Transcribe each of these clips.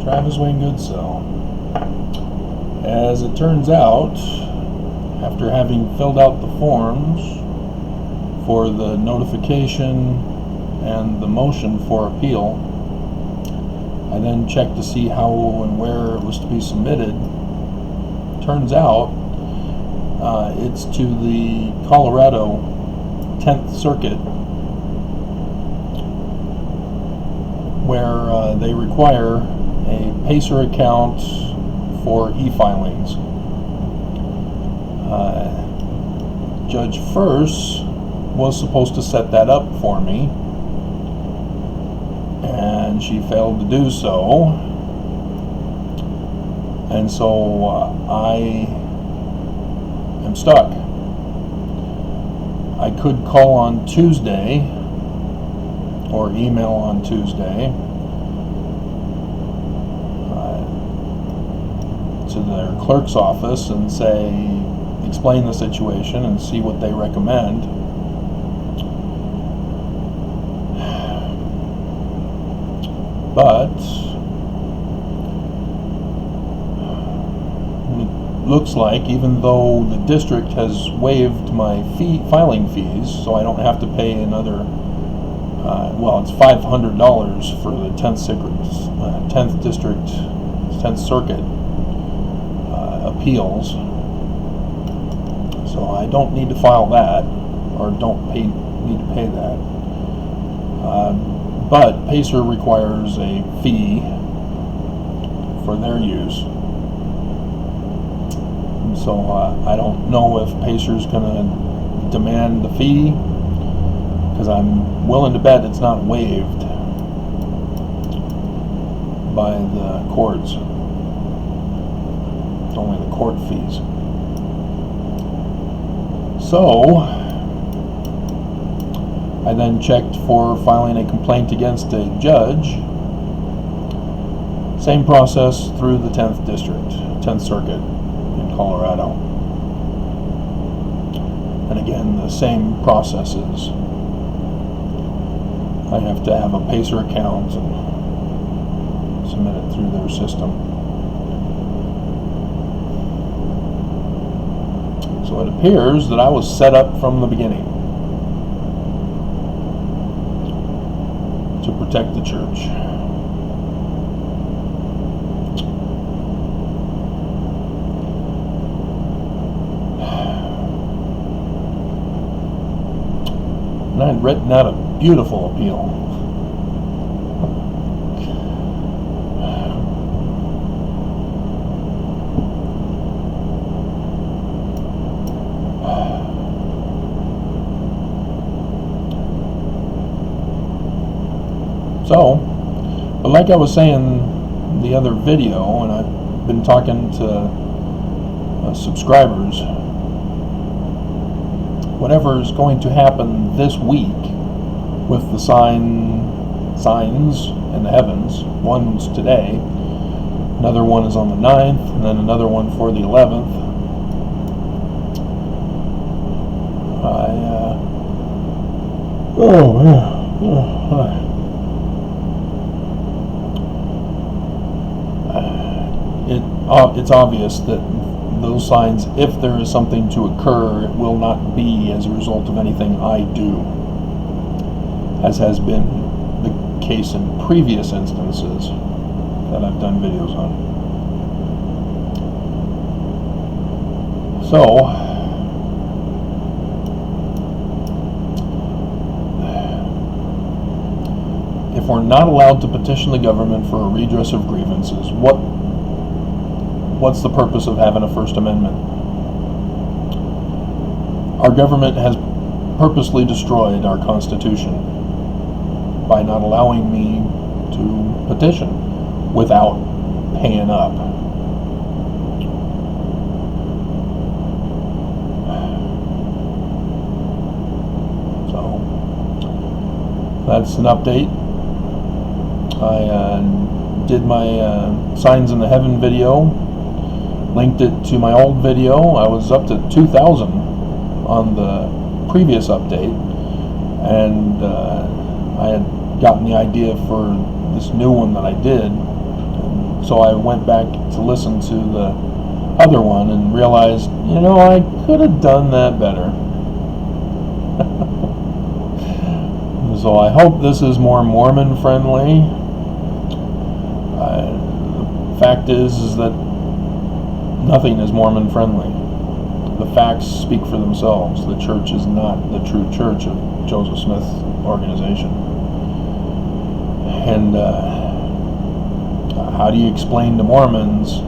Travis Wayne Goodsell. As it turns out, after having filled out the forms for the notification and the motion for appeal, I then checked to see how and where it was to be submitted. Turns out it's to the Colorado 10th Circuit, where they require a PACER account for e-filings. Judge First was supposed to set that up for me, and she failed to do so, and so I am stuck. I could call on Tuesday or email on Tuesday to their clerk's office and explain the situation and see what they recommend. But it looks like, even though the district has waived my filing fees, so I don't have to pay another, well, it's $500 for the 10th District, 10th Circuit appeals. So I don't need to file that, or need to pay that. But PACER requires a fee for their use. And so I don't know if PACER's going to demand the fee, because I'm willing to bet it's not waived by the courts. It's only the court fees. So I then checked for filing a complaint against a judge. Same process through the 10th District, 10th Circuit in Colorado. And again, the same processes. I have to have a PACER account and submit it through their system. So it appears that I was set up from the beginning to protect the church. And I had written out a beautiful appeal. So, but like I was saying in the other video, and I've been talking to subscribers, whatever is going to happen this week with the signs in the heavens, one's today, another one is on the 9th, and then another one for the 11th. It's obvious that those signs, if there is something to occur, it will not be as a result of anything I do, as has been the case in previous instances that I've done videos on. So, if we're not allowed to petition the government for a redress of grievances, what's the purpose of having a First Amendment? Our government has purposely destroyed our Constitution by not allowing me to petition without paying up. So, that's an update. I did my Signs in the Heaven video. Linked it to my old video. I was up to 2,000 on the previous update, and I had gotten the idea for this new one that I did, and So I went back to listen to the other one and realized, I could have done that better. So I hope this is more Mormon friendly. The fact is that nothing is Mormon friendly. The facts speak for themselves. The church is not the true church of Joseph Smith's organization. And how do you explain to Mormons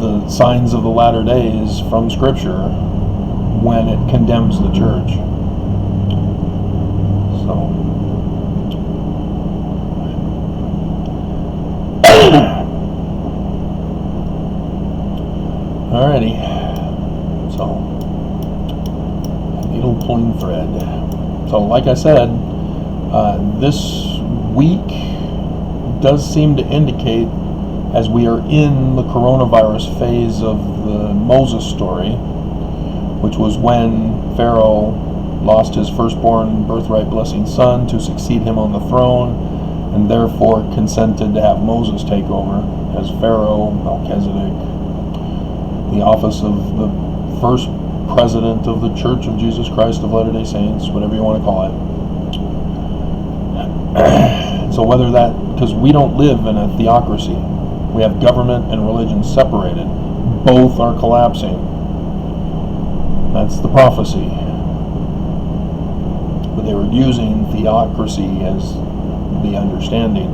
the signs of the latter days from Scripture when it condemns the church? So, alrighty. So, needle pulling thread. So, like I said, this week does seem to indicate, as we are in the coronavirus phase of the Moses story, which was when Pharaoh lost his firstborn birthright blessing son to succeed him on the throne, and therefore consented to have Moses take over as Pharaoh, Melchizedek, the office of the first president of the Church of Jesus Christ of Latter-day Saints, whatever you want to call it. So whether that, because we don't live in a theocracy, we have government and religion separated. Both are collapsing. That's the prophecy. But they were using theocracy as the understanding,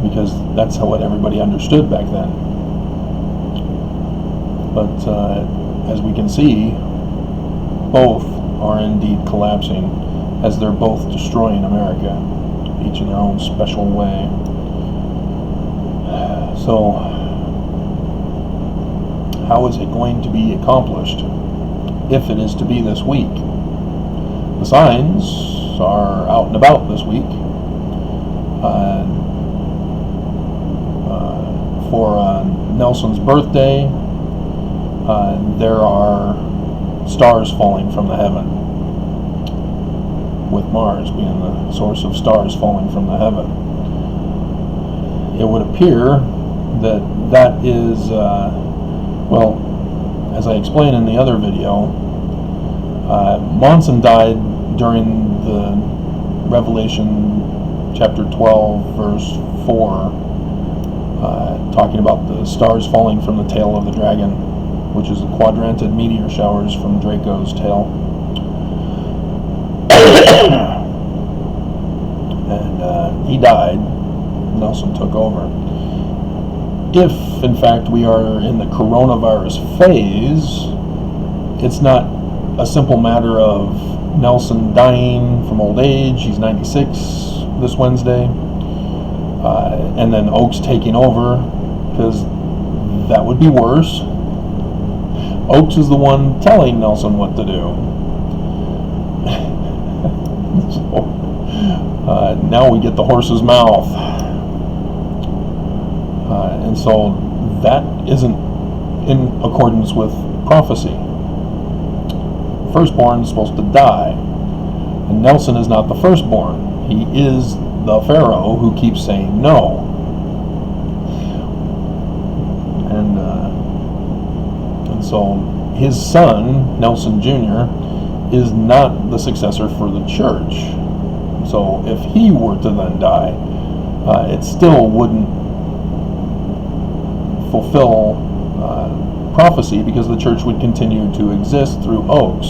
because that's what everybody understood back then. But as we can see, both are indeed collapsing, as they're both destroying America, each in their own special way. So, how is it going to be accomplished, if it is to be this week? The signs are out and about this week. For Nelson's birthday, there are stars falling from the heaven, with Mars being the source of stars falling from the heaven. It would appear that is, well, as I explained in the other video, Monson died during the Revelation chapter 12, verse 4, talking about the stars falling from the tail of the dragon, which is the quadranted meteor showers from Draco's tail. And he died. Nelson took over. If, in fact, we are in the coronavirus phase, it's not a simple matter of Nelson dying from old age. He's 96 this Wednesday. And then Oakes taking over, because that would be worse. Oakes is the one telling Nelson what to do. So, now we get the horse's mouth. And so that isn't in accordance with prophecy. Firstborn is supposed to die. And Nelson is not the firstborn. He is the Pharaoh who keeps saying no. And so his son, Nelson Jr., is not the successor for the church. So if he were to then die, it still wouldn't fulfill prophecy, because the church would continue to exist through Oakes.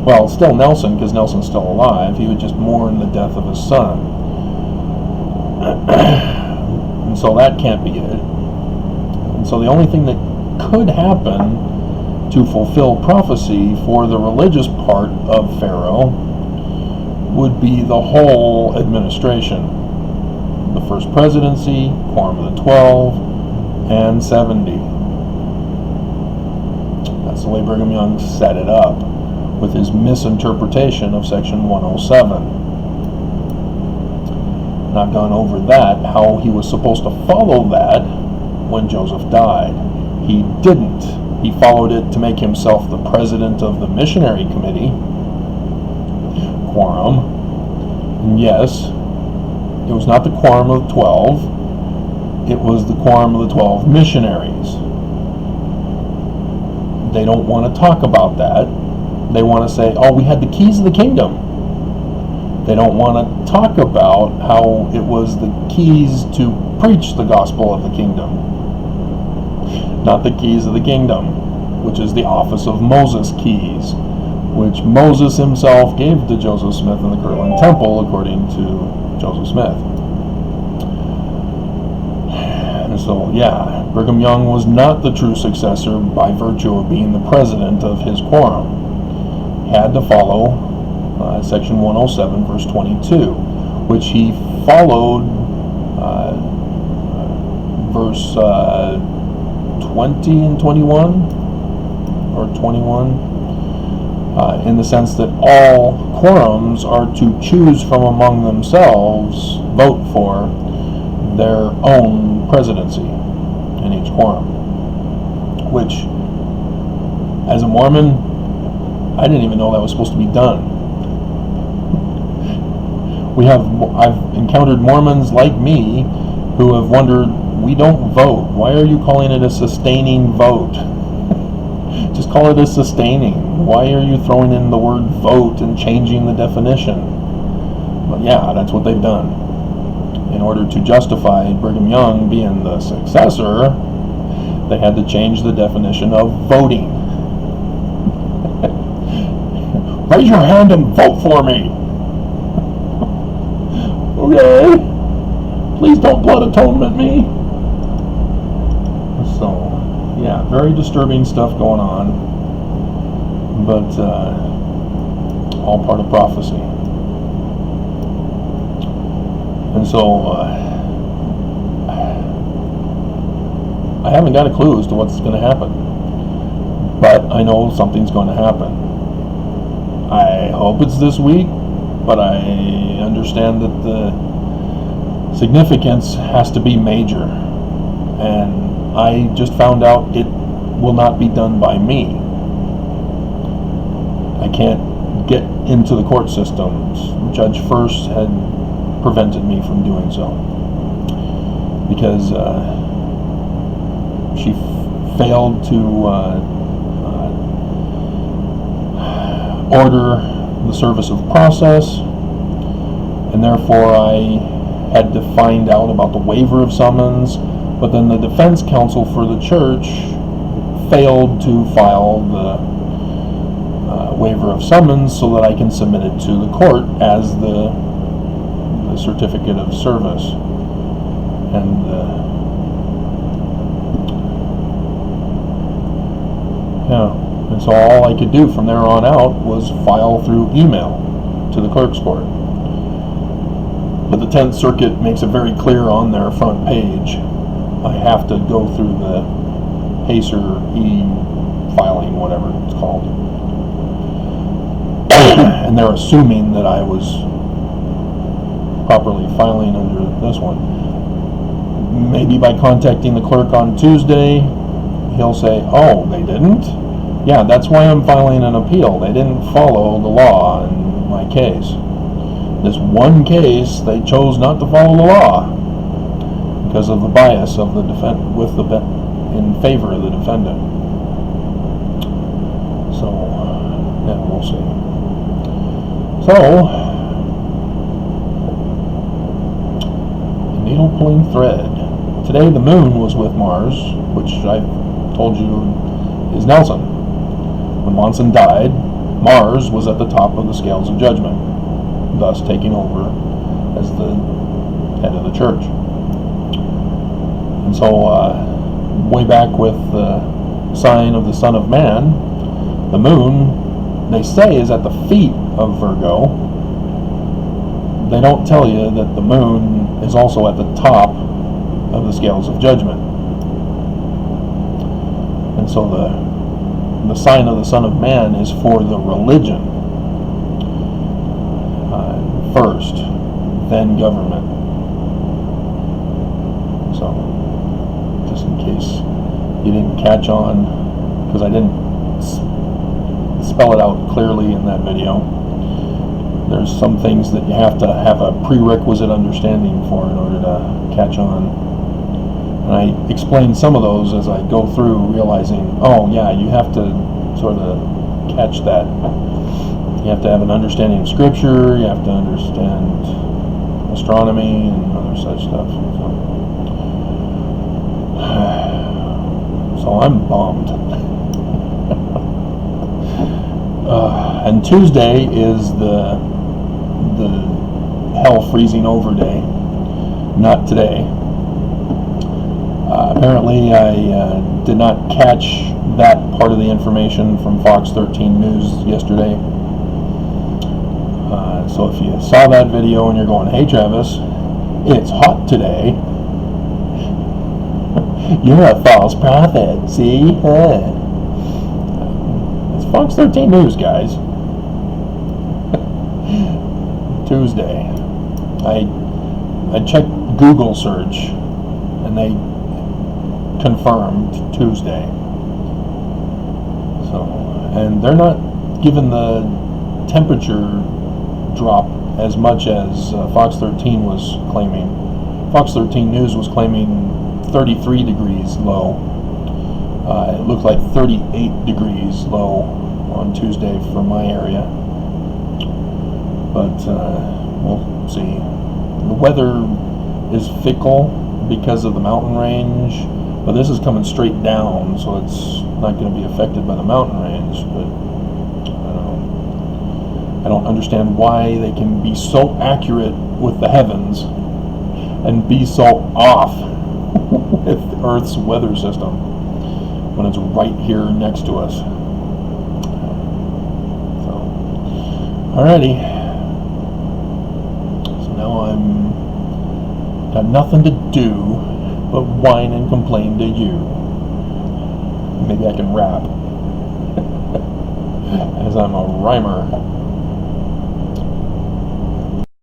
Well, still Nelson, because Nelson's still alive. He would just mourn the death of his son. And so that can't be it. And so the only thing that could happen to fulfill prophecy for the religious part of Pharaoh would be the whole administration. The first presidency, Quorum of the 12, and 70. That's the way Brigham Young set it up, with his misinterpretation of Section 107. And I've gone over that, how he was supposed to follow that when Joseph died. He didn't. He followed it to make himself the president of the missionary committee, Quorum. And yes, It was not the quorum of 12. It was the quorum of the 12 missionaries. They don't want to talk about that. They want to say, oh, we had the keys of the kingdom. They don't want to talk about how it was the keys to preach the gospel of the kingdom. Not the keys of the kingdom, which is the office of Moses' keys, which Moses himself gave to Joseph Smith in the Kirtland Temple, according to Joseph Smith. And so, yeah, Brigham Young was not the true successor by virtue of being the president of his quorum. He had to follow Section 107, verse 22, which he followed verse 20 and 21, or 21, in the sense that all quorums are to choose from among themselves, vote for their own presidency in each quorum. Which, as a Mormon, I didn't even know that was supposed to be done. I've encountered Mormons like me who have wondered, we don't vote. Why are you calling it a sustaining vote? Just call it a sustaining. Why are you throwing in the word vote and changing the definition? But yeah, that's what they've done. In order to justify Brigham Young being the successor, they had to change the definition of voting. Raise your hand and vote for me. Okay. Please don't blood atonement me. So, yeah, very disturbing stuff going on, but all part of prophecy. And so I haven't got a clue as to what's going to happen, but I know something's going to happen. I hope it's this week, but I understand that the significance has to be major, and I just found out it will not be done by me. I can't get into the court systems. Judge First had prevented me from doing so because she failed to order the service of process, and therefore I had to find out about the waiver of summons. But then the defense counsel for the church failed to file the waiver of summons so that I can submit it to the court as the certificate of service. And and so all I could do from there on out was file through email to the clerk's court. But the 10th Circuit makes it very clear on their front page I have to go through the Pacer e-filing, whatever it's called. And they're assuming that I was properly filing under this one. Maybe by contacting the clerk on Tuesday, he'll say, oh, they didn't? Yeah, that's why I'm filing an appeal. They didn't follow the law in my case. This one case, they chose not to follow the law because of the bias of the defendant in favor of the defendant. So, yeah, we'll see. So, the needle pulling thread. Today the moon was with Mars, which I told you is Nelson. When Monson died, Mars was at the top of the scales of judgment, thus taking over as the head of the church. And so, way back with the sign of the Son of Man, the moon, they say, is at the feet of Virgo. They don't tell you that the moon is also at the top of the scales of judgment. And so the sign of the Son of Man is for the religion first, then government. So, just in case you didn't catch on, because I didn't spell it out clearly in that video. there's some things that you have to have a prerequisite understanding for in order to catch on. And I explain some of those as I go through, realizing, oh yeah, you have to sort of catch that. You have to have an understanding of scripture, you have to understand astronomy and other such stuff. So I'm bummed. And Tuesday is the hell freezing over day. Not today. Apparently I did not catch that part of the information from Fox 13 News yesterday. So if you saw that video and you're going, hey Travis, it's hot today, you're a false prophet, see? It's Fox 13 News, guys. Tuesday. I checked Google search and they confirmed Tuesday. So, and they're not giving the temperature drop as much as Fox 13 was claiming. Fox 13 News was claiming 33 degrees low. It looked like 38 degrees low on Tuesday for my area. But we'll see. The weather is fickle because of the mountain range, but this is coming straight down, so it's not going to be affected by the mountain range. But I don't understand why they can be so accurate with the heavens and be so off with Earth's weather system when it's right here next to us. So, alrighty. So now I'm got nothing to do but whine and complain to you. Maybe I can rap, as I'm a rhymer.